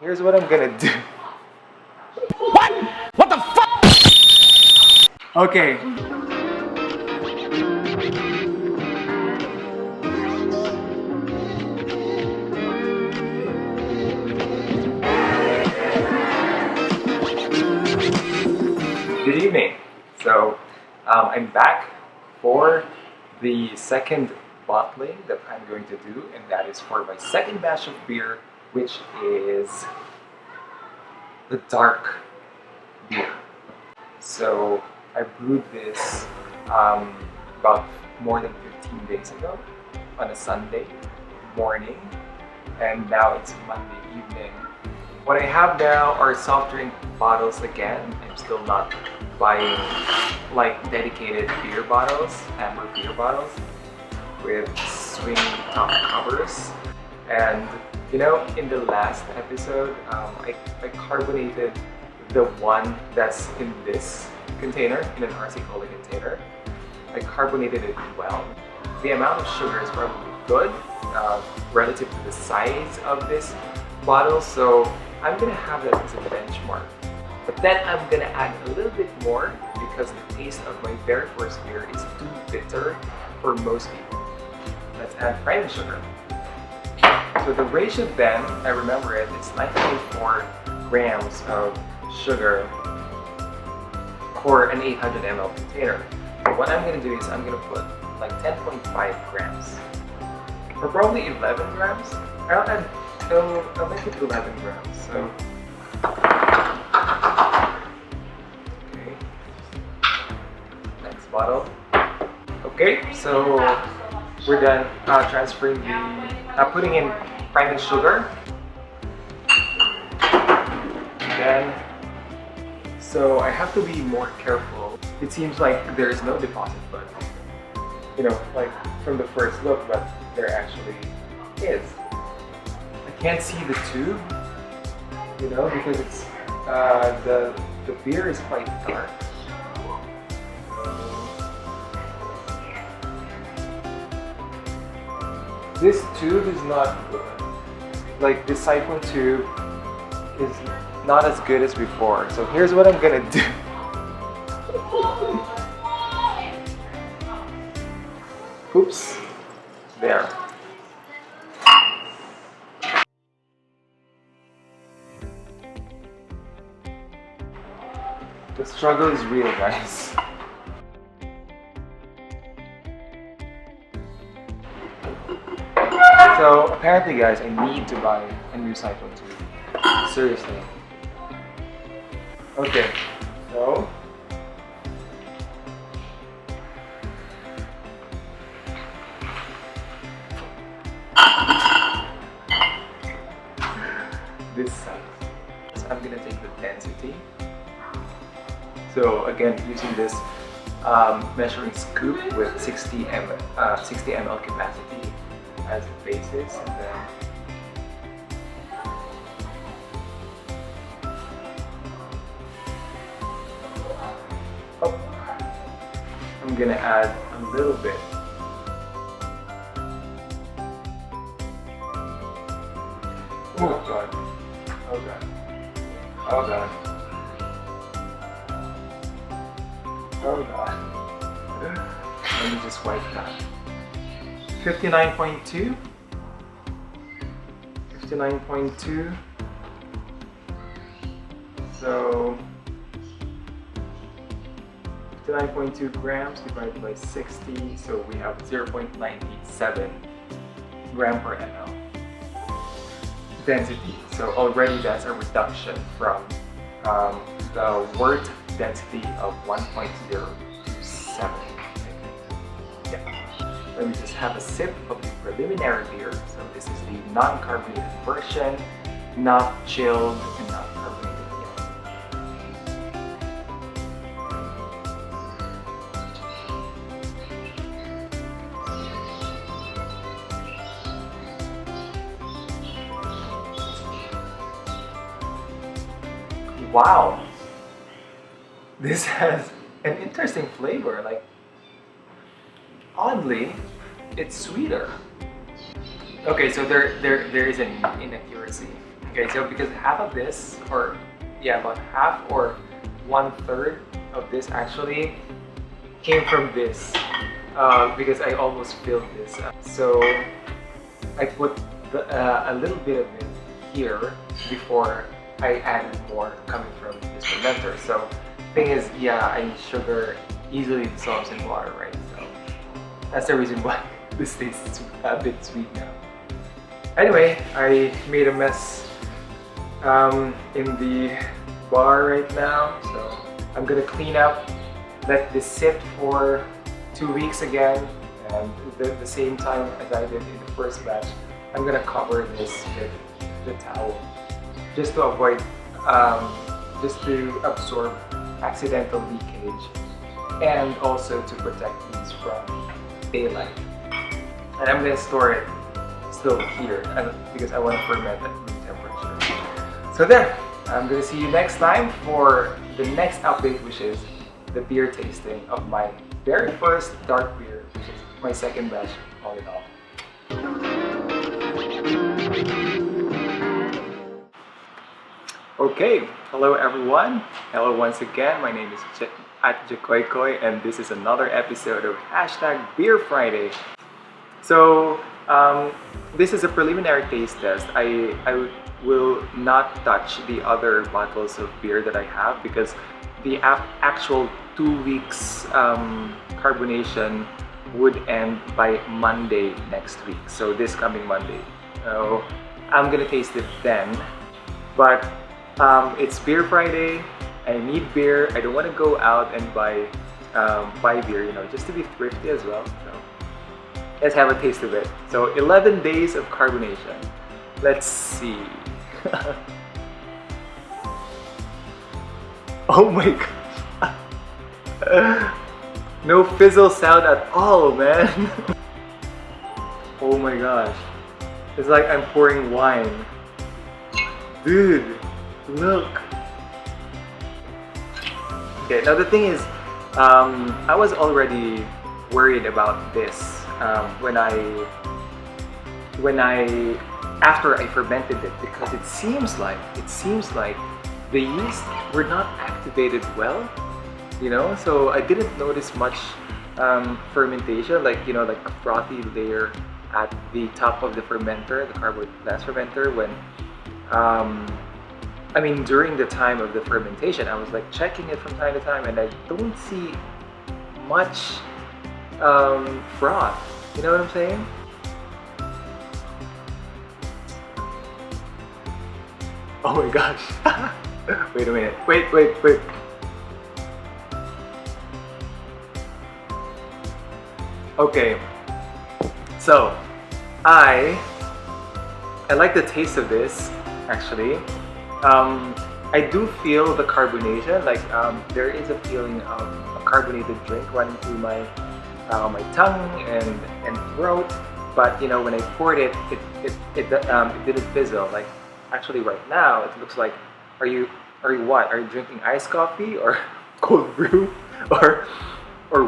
Here's what I'm gonna do. What? What the fuck? Okay. Good evening. So I'm back for the second bottling that I'm going to do, and that is for my second batch of beer, which is the dark beer. So I brewed this about more than 15 days ago on a Sunday morning, and now it's Monday evening. What I have now are soft drink bottles again. I'm still not buying like dedicated beer bottles, amber beer bottles with swing top covers. And you know, in the last episode, I carbonated the one that's in this container, in an RC Cola container. I carbonated it well. The amount of sugar is probably good relative to the size of this bottle, so I'm gonna have that as a benchmark. But then I'm gonna add a little bit more because the taste of my very first beer is too bitter for most people. Let's add priming sugar. So the ratio then, I remember it, it's 9.4 grams of sugar for an 800 ml container. What I'm gonna do is I'm gonna put like 10.5 grams, or probably 11 grams. I'll make it 11 grams. So, okay. Next bottle. Okay, so we're done transferring putting in priming sugar. Then, so I have to be more careful. It seems like there is no deposit, but you know, like from the first look, but there actually is. I can't see the tube, you know, because it's the beer is quite dark. This tube is not good. Like this siphon tube is not as good as before. So here's what I'm gonna do. Oops. There. The struggle is real, guys. So apparently, guys, I need to buy a new siphon tube. Seriously. Okay, so this sucks. So I'm gonna take the density. So again, using this measuring scoop with 60 ml capacity as the basis, and then I'm gonna add a little bit. Oh god. Oh god. Oh god. Oh god. Let me just wipe that. 59.2. 59.2. So 59.2 grams divided by 60, so we have 0.987 gram per ml density. So already that's a reduction from the wort density of 1.027. Yeah. Let me just have a sip of the preliminary beer. So this is the non-carbonated version, not chilled and not carbonated yet. Wow, this has an interesting flavor. Like, oddly, it's sweeter. Okay, so there is an inaccuracy. Okay, so because half of this, or yeah, about half or 1/3 of this actually came from this, because I almost filled this. So I put a little bit of it here before I added more coming from this fermenter. So thing is, yeah, I sugar easily dissolves in water, right? So that's the reason why this tastes a bit sweet now. Anyway, I made a mess in the bar right now, so I'm gonna clean up, let this sit for 2 weeks again, and at the same time as I did in the first batch, I'm gonna cover this with the towel just to avoid, just to absorb accidental leakage and also to protect these from daylight. And I'm gonna store it still here because I want to ferment at room temperature. So there, I'm gonna see you next time for the next update, which is the beer tasting of my very first dark beer, which is my second batch all in all. Okay, hello everyone. Hello once again. My name is @Jakoykoi, and this is another episode of #BeerFriday. So this is a preliminary taste test. I will not touch the other bottles of beer that I have because the actual 2 weeks carbonation would end by Monday next week. So this coming Monday. So I'm gonna taste it then. But it's Beer Friday. I need beer. I don't want to go out and buy beer, you know, just to be thrifty as well. So let's have a taste of it. So 11 days of carbonation. Let's see. Oh my gosh. No fizzle sound at all, man. Oh my gosh. It's like I'm pouring wine. Dude, look. Okay, now the thing is, I was already worried about this after I fermented it, because it seems like the yeast were not activated well, you know. So I didn't notice much fermentation, like, you know, like a frothy layer at the top of the fermenter, the carbon glass fermenter, when I mean, during the time of the fermentation, I was like checking it from time to time, and I don't see much froth. You know what I'm saying? Oh my gosh. Wait a minute. Wait. Okay. So, I like the taste of this, actually. I do feel the carbonation, like there is a feeling of a carbonated drink running through my tongue and throat. But you know, when I poured it, it didn't fizzle. Like actually, right now it looks like, are you what? Are you drinking iced coffee or cold brew or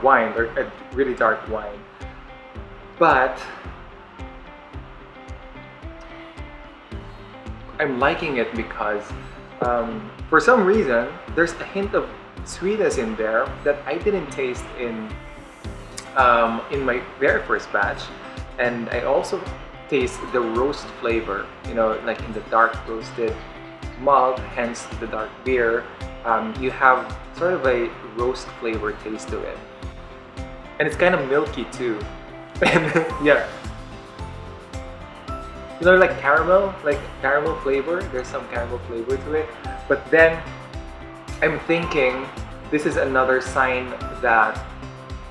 wine, or a really dark wine? But I'm liking it because for some reason there's a hint of sweetness in there that I didn't taste in my very first batch, and I also taste the roast flavor, you know, like in the dark roasted malt, hence the dark beer. You have sort of a roast flavor taste to it, and it's kind of milky too. And yeah, you know, like caramel flavor. There's some caramel flavor to it. But then I'm thinking this is another sign that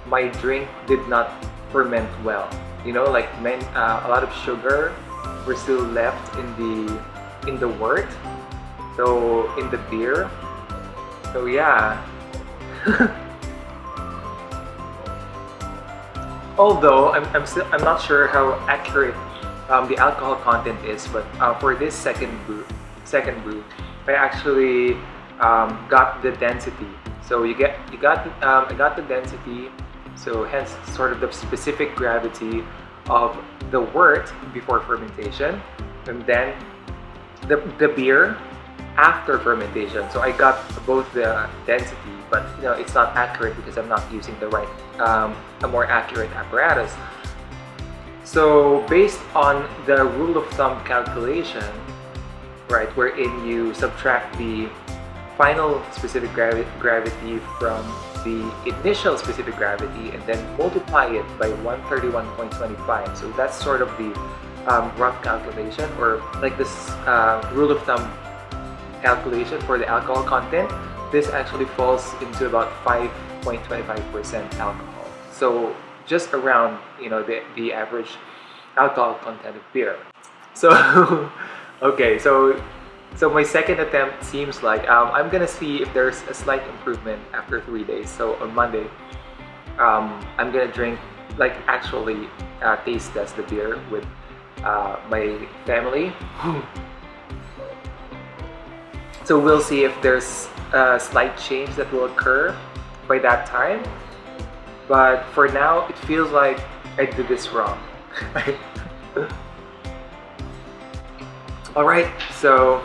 my drink did not ferment well. You know, like a lot of sugar were still left in the wort. So in the beer. So yeah. Although I'm not sure how accurate the alcohol content is, but for this second brew, I actually got the density. So I got the density. So hence sort of the specific gravity of the wort before fermentation, and then the beer after fermentation. So I got both the density, but it's not accurate because I'm not using the right, a more accurate apparatus. So based on the rule of thumb calculation, right, wherein you subtract the final specific gravity from the initial specific gravity and then multiply it by 131.25. So that's sort of the rough calculation, or like this rule of thumb calculation for the alcohol content. This actually falls into about 5.25% alcohol. So just around the average alcohol content of beer. So okay, so my second attempt seems like I'm gonna see if there's a slight improvement after 3 days. So on Monday, I'm gonna drink, like actually taste test the beer with my family. So we'll see if there's a slight change that will occur by that time. But for now, it feels like I did this wrong. Alright, so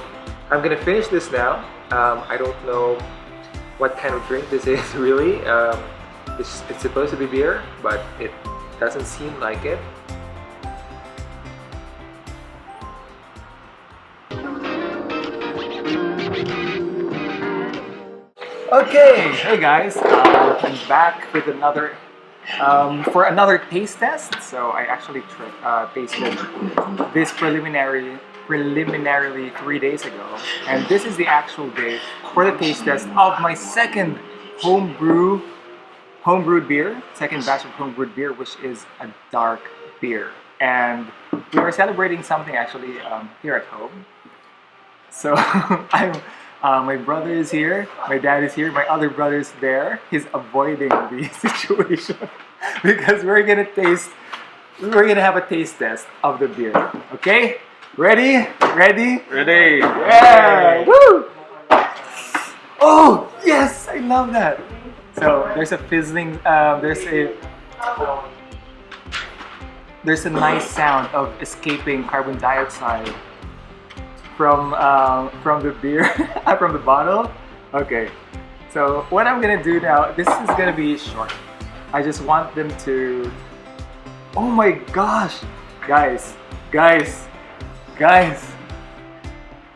I'm gonna finish this now. I don't know what kind of drink this is really. It's supposed to be beer, but it doesn't seem like it. Okay, hey guys, I'm back with another for another taste test. So I actually tasted this preliminarily 3 days ago, and this is the actual day for the taste test of my second homebrewed beer, second batch of homebrewed beer, which is a dark beer. And we are celebrating something actually here at home. So my brother is here, my dad is here, my other brother's there. He's avoiding the situation because we're gonna have a taste test of the beer. Okay? Ready? Ready? Ready. Yeah! Woo! Oh yes, I love that. So there's a fizzling. There's a nice sound of escaping carbon dioxide from the beer, from the bottle. Okay, so what I'm gonna do now, this is gonna be short. I just want them to, oh my gosh, guys,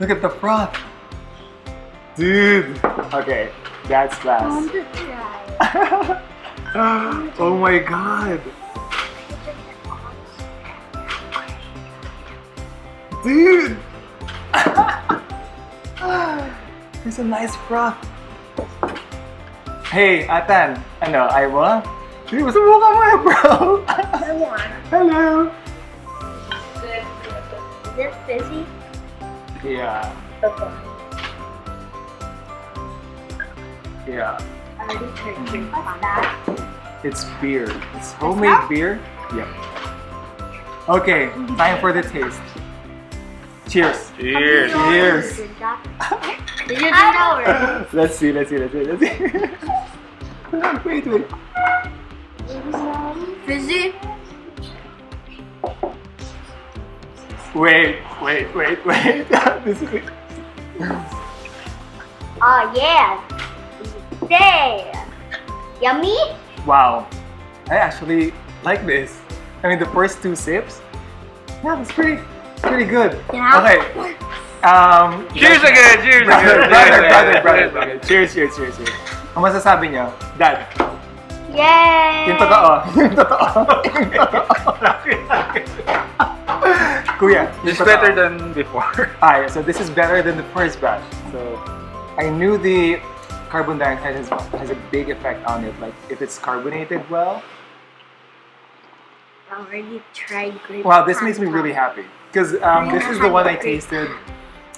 look at the froth, dude. Okay, that's fast. Oh my god, dude. There's a nice froth. Hey, Atan, ano, ayaw mo? Dude, masubukan mo eh, bro. I want. Hello. Is it fizzy? Yeah, Okay. yeah. I already tried. What's that? It's beer. It's homemade beer. Yep. Okay, time for the taste. Cheers. Cheers. Cheers. Did you do that already? Let's see. Wait. Fizzy? Wait. This is it. Oh yeah. There. Yummy? Wow. I actually like this. I mean, the first 2 sips. Yeah, that's pretty good. Yeah. Okay. Cheers again. Cheers Brother. Cheers. Ang masasabi niyo? Dad. Yay! Yung totoo. Kuya. It's better than before. So this is better than the first batch. So I knew the carbon dioxide has a big effect on it. Like if it's carbonated well. I already tried grape. Wow, this makes me really happy because this is the one I tasted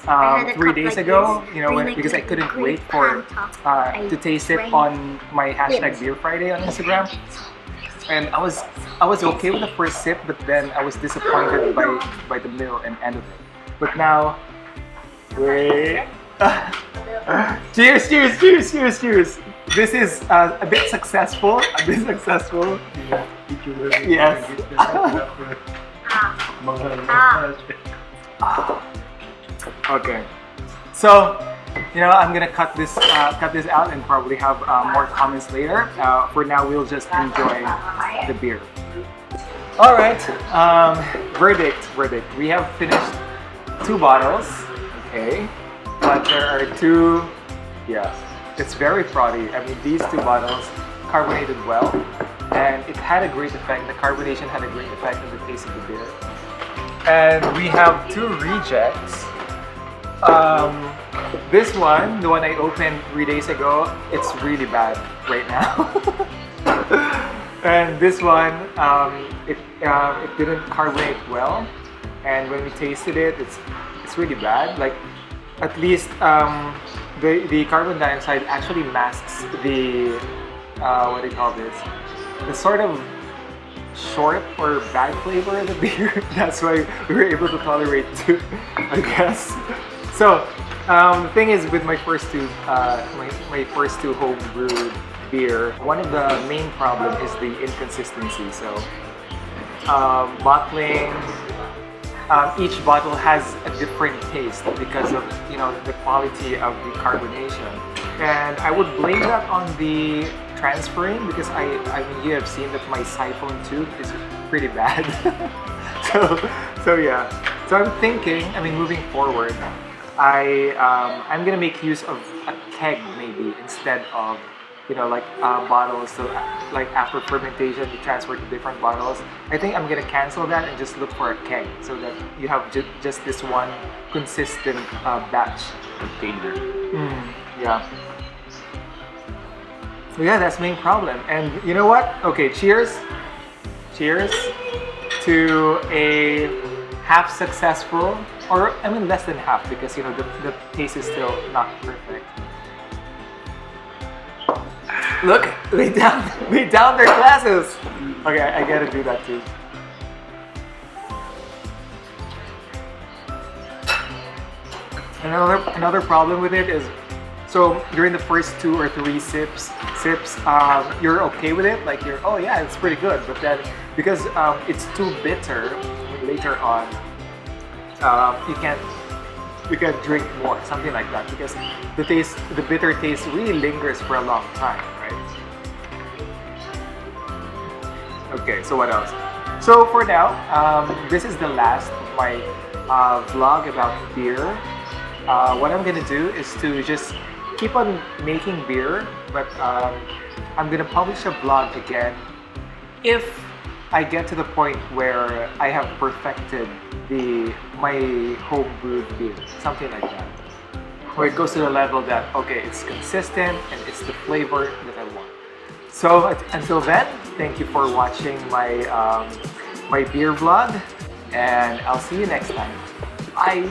3 days ago. Because I couldn't wait for to taste it on my #beerfriday on Instagram, and I was okay with the first sip, but then I was disappointed by the middle and end of it. But now, wait. Cheers! This is a bit successful. Yes. Okay. So, I'm gonna cut this out and probably have more comments later. For now, we'll just enjoy the beer. All right. Verdict. We have finished 2 bottles. Okay. But there are 2. Yeah. It's very frothy. I mean, these 2 bottles carbonated well, and it had a great effect. The carbonation had a great effect on the taste of the beer. And we have 2 rejects. This one, the one I opened 3 days ago, it's really bad right now. And this one, it didn't carbonate well, and when we tasted it, it's really bad. Like, at least the carbon dioxide actually masks the what do you call this? The sort of short or bad flavor of the beer. That's why we were able to tolerate 2, I guess. So the thing is, with my first 2 home brewed beer, one of the main problem is the inconsistency. So bottling, each bottle has a different taste because of the quality of the carbonation, and I would blame that on the transferring, because I mean, you have seen that my siphon tube is pretty bad. so yeah. So I'm thinking, moving forward, I'm gonna make use of a keg maybe instead of bottles. So like after fermentation, you transfer to different bottles. I think I'm gonna cancel that and just look for a keg so that you have just this one consistent batch Container. Yeah. So yeah, that's the main problem. And you know what? Okay, cheers. Cheers to a half successful, or less than half, because the taste is still not perfect. Look, we down their glasses. Okay, I gotta do that too. Another problem with it is, so during the first 2 or 3 sips, you're okay with it, like oh yeah, it's pretty good. But then because it's too bitter, later on, you can't drink more, something like that, because the bitter taste really lingers for a long time, right? Okay, so what else? So for now, this is the last of my vlog about beer. What I'm gonna do is to just keep on making beer, but I'm gonna publish a vlog again if I get to the point where I have perfected my home brewed beer, something like that, where it goes to the level that okay, it's consistent and it's the flavor that I want. So until then, thank you for watching my my beer vlog, and I'll see you next time. Bye.